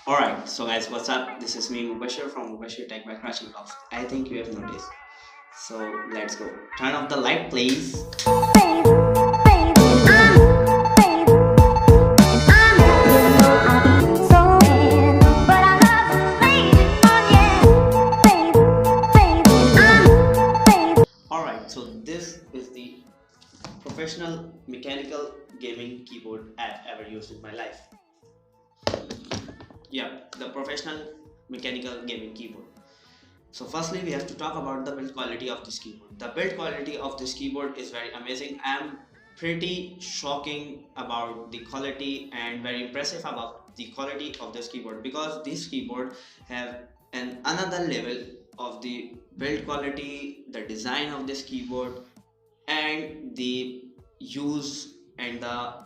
Alright, so guys, what's up? This is me Mubashir from Mubashir Tech by Crashing Vlogs. I think you have noticed. So let's go. Turn off the light, please. Alright, so this is the professional mechanical gaming keyboard I've ever used in my life. Yeah, the professional mechanical gaming keyboard. So firstly, we have to talk about the build quality of this keyboard. The build quality of this keyboard is very amazing. I am pretty shocking about the quality and very impressive about the quality of this keyboard, because this keyboard have an another level of the build quality, the design of this keyboard, and the use and the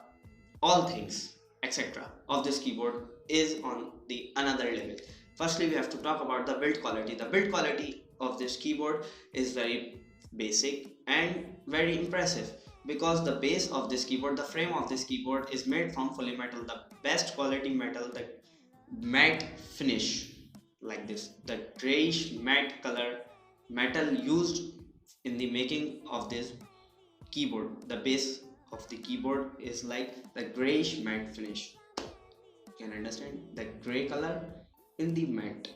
all things etc of this keyboard is on the another level. Firstly, we have to talk about the build quality. The build quality of this keyboard is very basic and very impressive, because the base of this keyboard, the frame of this keyboard is made from fully metal, the best quality metal, the matte finish like this, the grayish matte color metal used in the making of this keyboard. The base of the keyboard is like the grayish matte finish. You can understand the gray color in the matte,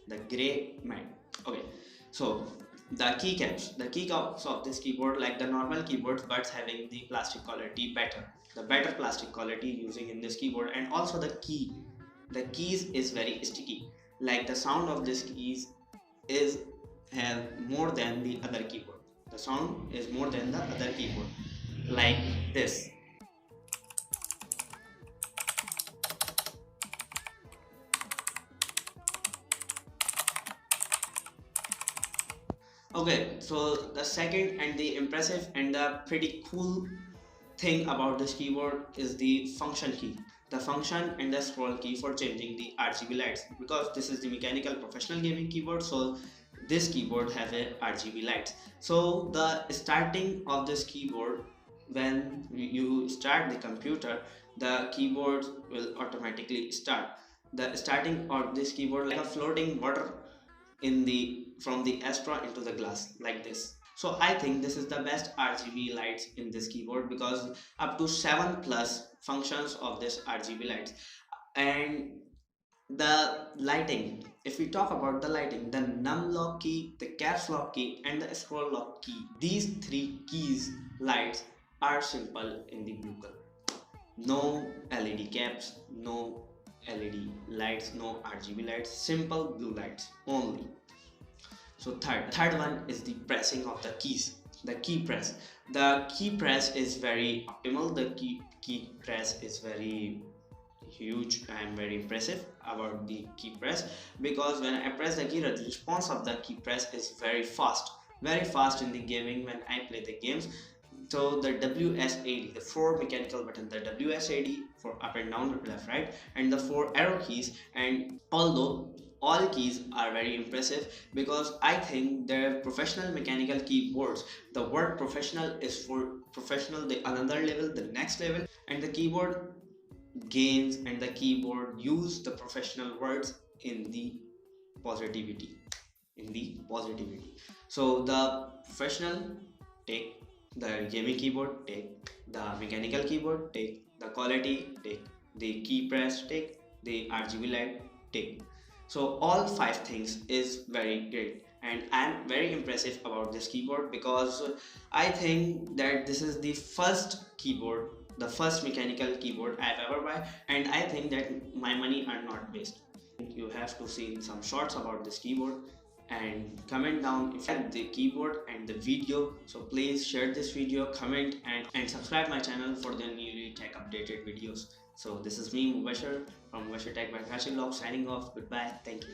the gray matte. Okay, so the keycaps, the keycaps of this keyboard like the normal keyboards, but having the plastic quality better, the better plastic quality using in this keyboard. And also the keys is very sticky, like the sound of this keys is have more than the other keyboard. The sound is more than the other keyboard, like this. Okay, so the second and the impressive and the pretty cool thing about this keyboard is the function key. The function and the scroll key for changing the RGB lights, because this is the mechanical professional gaming keyboard, so this keyboard have a RGB lights. So the starting of this keyboard, when you start the computer, the keyboard will automatically start. The starting of this keyboard like a floating water in the from the Astra into the glass like this. So I think this is the best RGB lights in this keyboard, because up to 7 plus functions of this RGB lights. And the lighting, if we talk about the lighting, the num lock key, the caps lock key, and the scroll lock key, these three keys lights are simple in the blue color. No LED caps, no LED lights, no RGB lights, simple blue lights only. So third one is the pressing of the keys, the key press. The key press is very optimal, the key press is very huge and very impressive about the key press, because when I press the key, the response of the key press is very fast in the gaming when I play the games. So the WSAD, the four mechanical button, the WSAD for up and down, left, right, and the four arrow keys. And although all keys are very impressive, because I think they're professional mechanical keyboards. The word professional is for professional, the another level, the next level, and the keyboard gains and the keyboard use the professional words in the positivity, so the professional take the gaming keyboard, take the mechanical keyboard, take the quality, take the key press, take the RGB light, take. So all five things is very great, and I'm very impressive about this keyboard, because I think that this is the first keyboard, the first mechanical keyboard I've ever buy, and I think that my money are not waste. You have to see some shorts about this keyboard and comment down if you like the keyboard and the video. So please share this video, comment, and subscribe my channel for the newly tech updated videos. So this is me Mubashir from Mubashir Tech by Crashing Vlog, signing off. Goodbye, thank you.